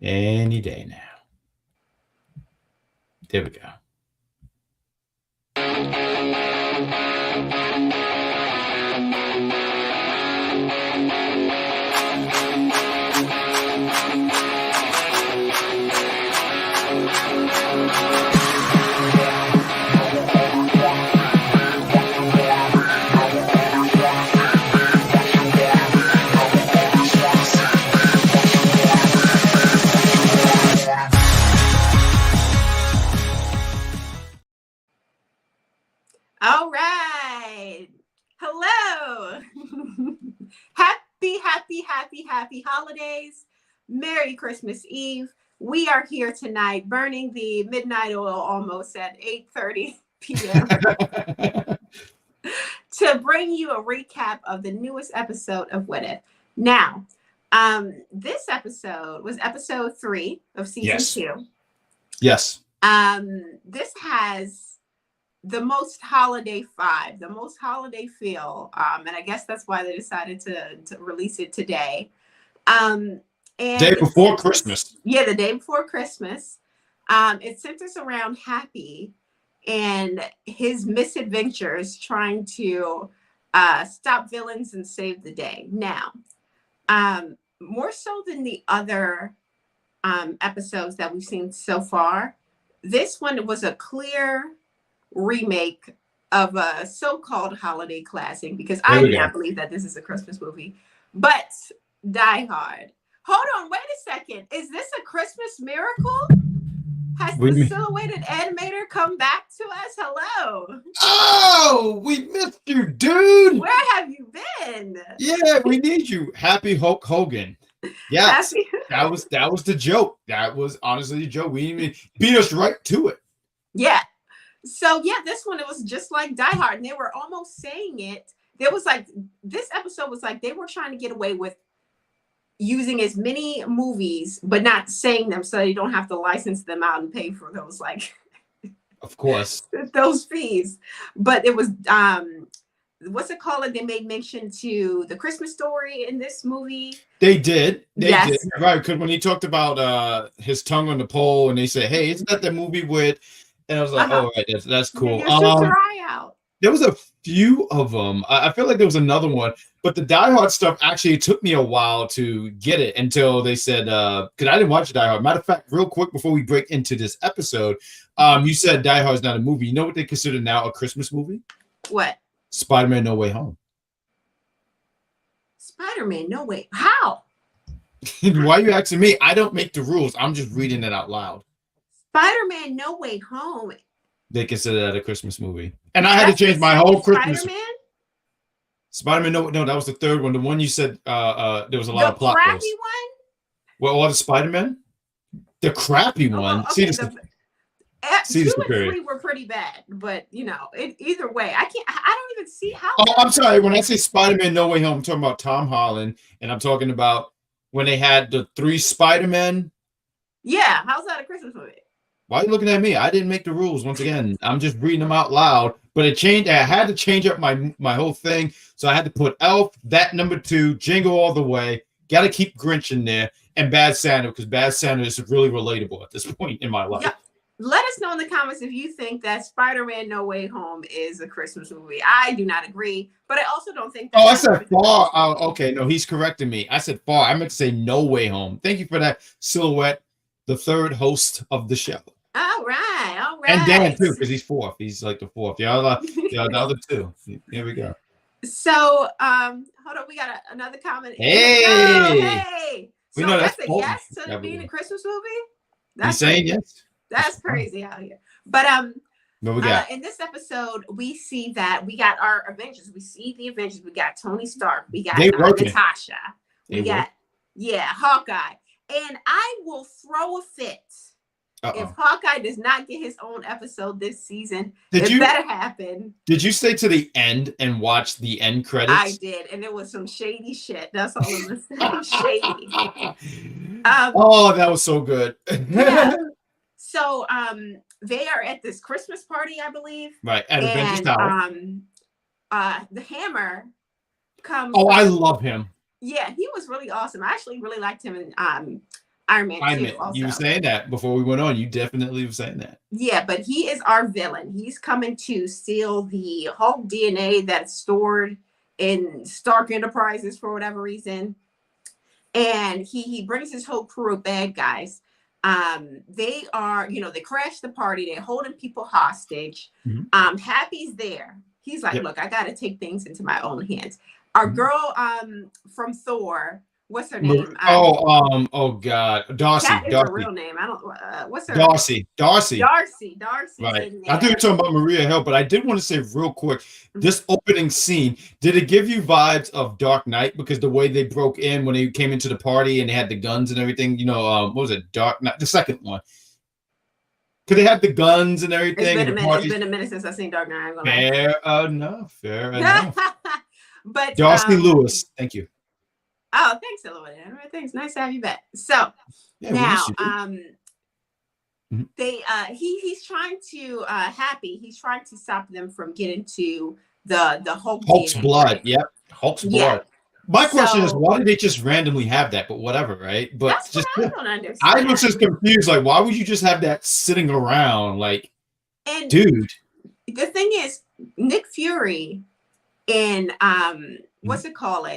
Any day now. There we go. All right. Hello. happy holidays. Merry Christmas Eve. We are here tonight burning the midnight oil almost at 8:30 p.m. to bring you a recap of the newest episode of What If. Now, this episode was episode 3 of season 2. Yes. This has the most holiday vibe, the most holiday feel. And I guess that's why they decided to release it today. And day before Christmas. Yeah, the day before Christmas. It centers around Happy and his misadventures trying to stop villains and save the day. Now, more so than the other episodes that we've seen so far, this one was a clear remake of a so-called holiday classic, because I do not believe that this is a Christmas movie, but Die Hard. Hold on, wait a second. Is this a Christmas miracle? Has the silhouetted animator come back to us? Hello. Oh, we missed you, dude. Where have you been? Yeah, we need you. Happy Hulk Hogan. Yes, that was the joke. That was honestly the joke. We even beat us right to it. Yeah. So yeah, this one, it was just like Die Hard, and they were almost saying it. There was like, this episode was like they were trying to get away with using as many movies, but not saying them, so they don't have to license them out and pay for those, like, of course, those fees. But it was what's it called? They made mention to the Christmas Story in this movie. They did. They did. Right, because when he talked about his tongue on the pole, and they said, "Hey, isn't that the movie with?" And I was like, "Oh, right, that's cool." There was a few of them. I feel like there was another one, but the Die Hard stuff actually took me a while to get it until they said, because I didn't watch Die Hard. Matter of fact, real quick before we break into this episode, you said Die Hard's not a movie. You know what they consider now a Christmas movie? What? Spider-Man: No Way Home. Spider-Man: No Way. How? Why are you asking me? I don't make the rules. I'm just reading it out loud. Spider-Man: No Way Home. They consider that a Christmas movie. And I had to change my whole Christmas. Spider-Man, no, that was the third one. The one you said there was a lot of plot holes. The crappy one? Well, all the Spider-Man? The crappy one. Okay, See, 2 and 3 were pretty bad, but you know, either way, I don't even see how. Oh, I'm sorry. When I say Spider-Man: No Way Home, I'm talking about Tom Holland, and I'm talking about when they had the 3 Spider-Men. Yeah, how's that a Christmas movie? Why are you looking at me? I didn't make the rules. Once again, I'm just reading them out loud. But it changed. I had to change up my whole thing. So I had to put Elf, that number 2, Jingle All the Way. Got to keep Grinch in there, and Bad Santa, because Bad Santa is really relatable at this point in my life. Yeah. Let us know in the comments if you think that Spider-Man: No Way Home is a Christmas movie. I do not agree, but I also don't think that. Oh, I said Far. Okay, no, he's correcting me. I said Far. I meant to say No Way Home. Thank you for that, Silhouette, the 3rd host of the show. All right. And Dan too, because he's 4th. He's like the 4th. Yeah, the other 2. Here we go. So, hold on. We got another comment. Hey. So we know that's a yes to being a Christmas movie. That's saying yes. That's crazy out here. But what we got? In this episode, we see that we got our Avengers. We see the Avengers. We got Tony Stark. We got Natasha. We got Hawkeye. And I will throw a fit. If Hawkeye does not get his own episode this season, it better happen. Did you stay to the end and watch the end credits? I did, and it was some shady shit. That's all I'm saying. Shady. That was so good. Yeah. So they are at this Christmas party, I believe. Right, at Avengers Tower. The Hammer comes. Oh, I love him. Yeah, he was really awesome. I actually really liked him in Iron Man 2 You also. were saying that before we went on. You definitely were saying that. Yeah, but he is our villain. He's coming to steal the Hulk DNA that's stored in Stark Enterprises for whatever reason. And he brings his whole crew of bad guys. They are, they crash the party. They're holding people hostage. Mm-hmm. Happy's there. He's like, yep. look, I got to take things into my own hands. Our girl from Thor, what's her name? Oh God, Darcy. That is Darcy. her real name. I don't. What's her? Darcy. Darcy. Right. I think you're talking about Maria Hill, but I did want to say real quick, this opening scene, did it give you vibes of Dark Knight? Because the way they broke in when they came into the party and they had the guns and everything, what was it? Dark Knight, the second one. Because they had the guns and everything. It's been a minute since I've seen Dark Knight. Fair enough. But Darcy Lewis, thank you. Oh, thanks, Illinois. Thanks. Nice to have you back. So now, he's trying to Happy. He's trying to stop them from getting to the Hulk's blood. Right? Yep, Hulk's blood. My question is, why did they just randomly have that? But whatever, right? But that's just what I don't understand. I was just confused. Like, why would you just have that sitting around? Like, dude. The thing is, Nick Fury in what's it called?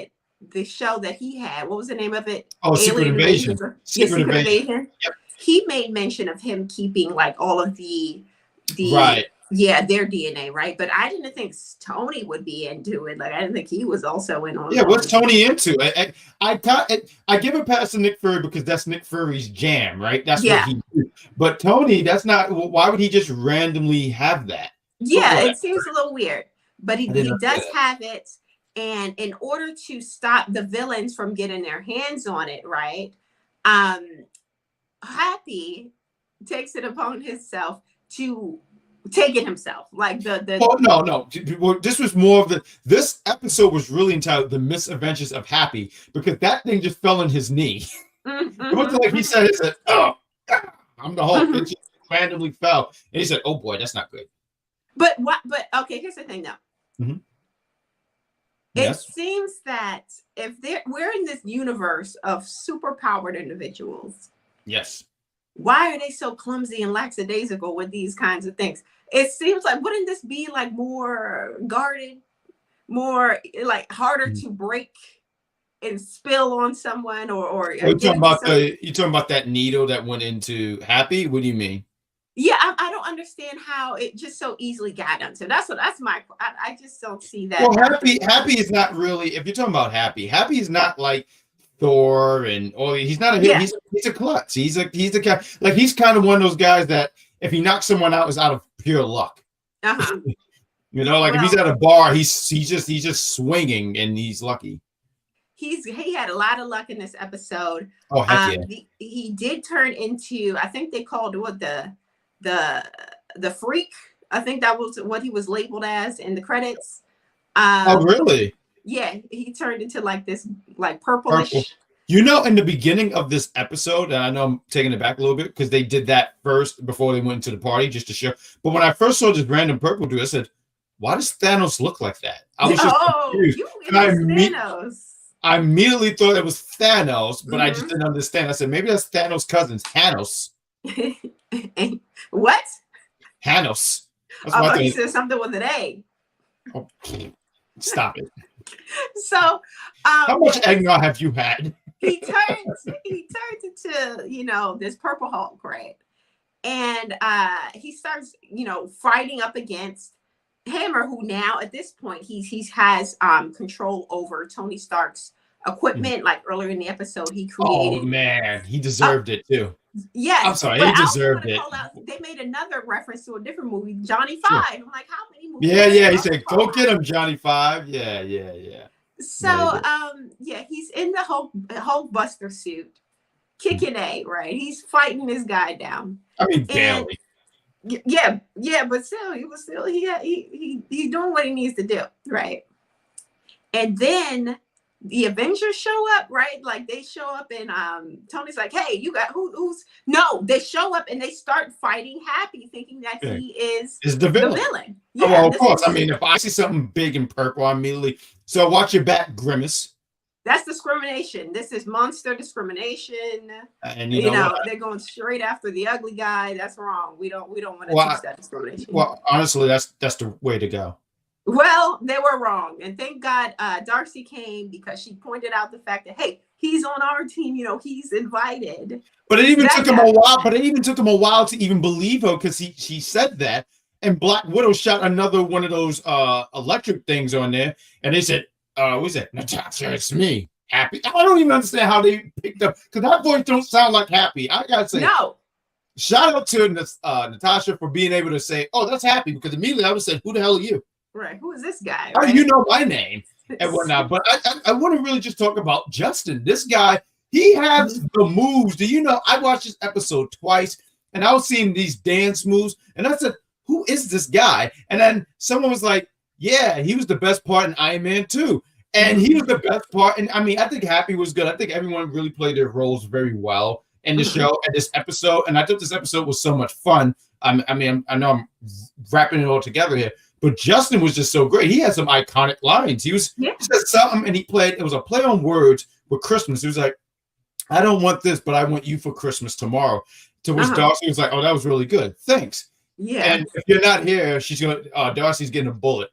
The show that he had, what was the name of it? Oh, Secret Invasion. Secret Invasion. Yep. He made mention of him keeping like all of the right. Yeah, their DNA, right? But I didn't think Tony would be into it. Like I didn't think he was also in on. Yeah, what's Tony into? I give a pass to Nick Fury because that's Nick Fury's jam, right? That's what he do. But Tony, that's not. Why would he just randomly have that? Yeah, it seems a little weird, but he does have it. And in order to stop the villains from getting their hands on it, right? Happy takes it upon himself to take it himself. Like no. This was more of this episode was really entitled The Misadventures of Happy because that thing just fell in his knee. It wasn't like he said, oh, I'm the Hulk. It just randomly fell. And he said, oh boy, that's not good. But okay, here's the thing though. Mm-hmm. It seems that if we're in this universe of superpowered individuals. Yes. Why are they so clumsy and lackadaisical with these kinds of things? It seems like, wouldn't this be like more guarded, more like harder to break and spill on someone or you're talking about that needle that went into Happy? What do you mean? Yeah, I don't understand how it just so easily got them. So that's my. I just don't see that. Well, Happy is not really. If you're talking about Happy is not like Thor he's not a he's a klutz. He's a guy like he's kind of one of those guys that if he knocks someone out is out of pure luck. Like if he's at a bar, he's just swinging and he's lucky. He had a lot of luck in this episode. Oh heck yeah! He did turn into I think they called what the freak. I think that was what he was labeled as in the credits. Oh really? Yeah, he turned into like this like purplish. Purple. In the beginning of this episode, and I know I'm taking it back a little bit because they did that first before they went into the party just to show. But when I first saw this random purple dude, I said, "Why does Thanos look like that?" I was just confused. Thanos. I immediately thought it was Thanos, but I just didn't understand. I said, maybe that's Thanos' cousin, Thanos. What? Thanos. I thought you said something with an A. Oh, stop it. So, how much eggnog have you had? he turns into this purple Hulk, right? And he starts fighting up against Hammer, who now at this point he has control over Tony Stark's equipment. Like earlier in the episode, he created. Oh man, he deserved it too. Yes, I'm sorry, he deserved it. They made another reference to a different movie, Johnny Five. Sure. I'm like, how many movies? Yeah. He said, "Go get him, Johnny Five." Yeah. So, he's in the Hulk Buster suit, kicking A, right? He's fighting this guy down. I mean, barely. Yeah, but still, he's doing what he needs to do, right? And then the Avengers show up, right? Like they show up and Tony's like, "Hey, you got who's?" No, they show up and they start fighting Happy, thinking that he is the villain. Yeah, of course. I mean, if I see something big and purple, I immediately watch your back, Grimace. That's discrimination. This is monster discrimination. And you know they're going straight after the ugly guy. That's wrong. We don't want to teach that discrimination. Well, honestly, that's the way to go. Well, they were wrong, and thank God Darcy came, because she pointed out the fact that, hey, he's on our team. He's invited. But it even took him a while. But it even took him a while to even believe her, because she said that, and Black Widow shot another one of those electric things on there, and they said, what is it? Natasha, it's me, Happy. I don't even understand how they picked up, because that voice don't sound like Happy. I gotta say, no. Shout out to Natasha for being able to say, "Oh, that's Happy," because immediately I would say, "Who the hell are you?" Right? Who is this guy? Oh, right? you know my name and whatnot. But I want to really just talk about Justin. This guy, he has the moves. Do you know? I watched this episode twice, and I was seeing these dance moves, and I said, "Who is this guy?" And then someone was like, "Yeah, he was the best part in Iron Man 2." And he was the best part. And I mean, I think Happy was good. I think everyone really played their roles very well in the show and this episode. And I thought this episode was so much fun. I know I'm wrapping it all together here, but Justin was just so great. He had some iconic lines. He said something, and it was a play on words with Christmas. He was like, "I don't want this, but I want you for Christmas tomorrow." To which Darcy was like, "Oh, that was really good. Thanks." Yeah. And if you're not here, Darcy's getting a bullet.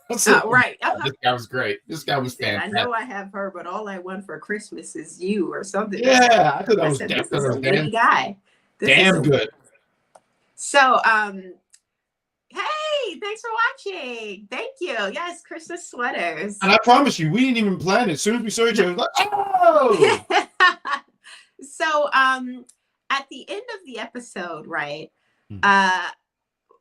Right. This guy was great. This guy was fantastic. I know I have her, but all I want for Christmas is you, or something. Yeah, I thought that was this is a witty guy. Damn good. So, hey, thanks for watching. Thank you. Yes, Christmas sweaters. And I promise you, we didn't even plan it. As soon as we saw each other, it was like, oh. So, at the end of the episode, right?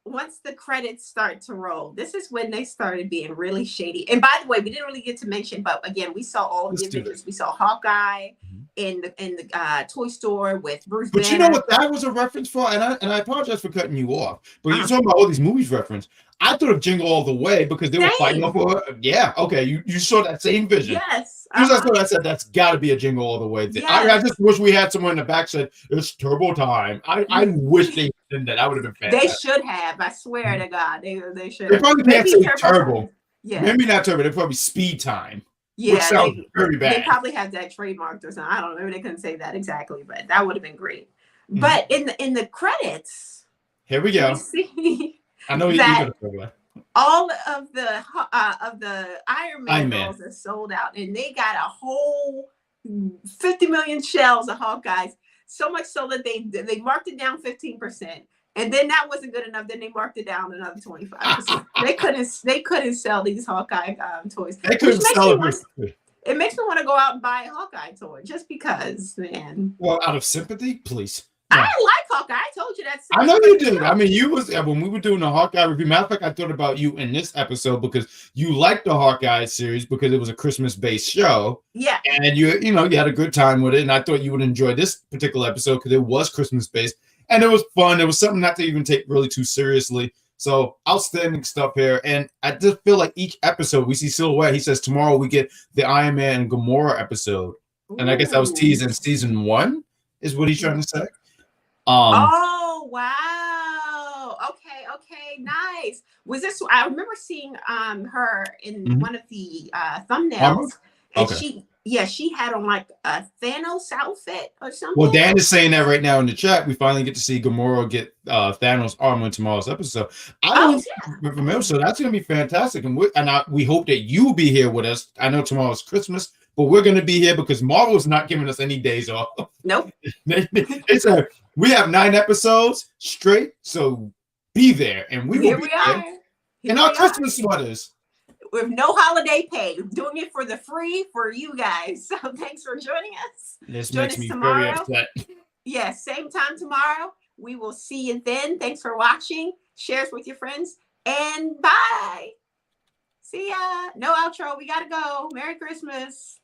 Once the credits start to roll, this is when they started being really shady. And by the way, we didn't really get to mention, but again, we saw all of the Avengers. We saw Hawkeye in the toy store with Bruce Banner. But you know what that was a reference for? And I apologize for cutting you off. But you're talking about all these movies reference. I thought of Jingle All the Way because they were fighting over. Yeah, okay. You saw that same vision. Yes. That's what I said. That's got to be a Jingle All the Way thing. Yes. I just wish we had someone in the back said it's turbo time. I wish they did that. That would have been fantastic. They should have. I swear to God, they should. They probably can't say turbo. Yeah. Maybe not turbo. They probably speed time. Yeah, which sounds very bad. They probably have that trademarked or something. I don't know. Maybe they couldn't say that exactly, but that would have been great. But in the credits, here we go. See I know you're going all of the Iron Man dolls are sold out, and they got a whole 50 million shells of Hawkeyes. So much so that they marked it down 15%, and then that wasn't good enough. Then they marked it down another 25%. They couldn't sell these Hawkeye toys. They couldn't sell it. It makes me want to go out and buy a Hawkeye toy just because, man. Well, out of sympathy, please. I like Hawkeye. I told you that. I know you did. I mean, when we were doing the Hawkeye review. Matter of fact, I thought about you in this episode because you liked the Hawkeye series because it was a Christmas-based show. Yeah. And you had a good time with it, and I thought you would enjoy this particular episode because it was Christmas-based and it was fun. It was something not to even take really too seriously. So outstanding stuff here. And I just feel like each episode we see Silhouette. He says tomorrow we get the Iron Man and Gamora episode, and I guess that was teased in season 1. Is what he's trying to say. Oh wow! Okay, nice. Was this? I remember seeing her in one of the thumbnails, and she had on like a Thanos outfit or something. Well, Dan is saying that right now in the chat. We finally get to see Gamora get Thanos armor in tomorrow's episode. So that's gonna be fantastic, and we hope that you will be here with us. I know tomorrow's Christmas, but we're gonna be here because Marvel's not giving us any days off. Nope. They said we have 9 episodes straight, so be there, and we will be there in our Christmas sweaters with no holiday pay. Doing it for the free for you guys. So thanks for joining us. This makes me very upset. Yeah, same time tomorrow. We will see you then. Thanks for watching. Share us with your friends, and bye. See ya. No outro. We gotta go. Merry Christmas.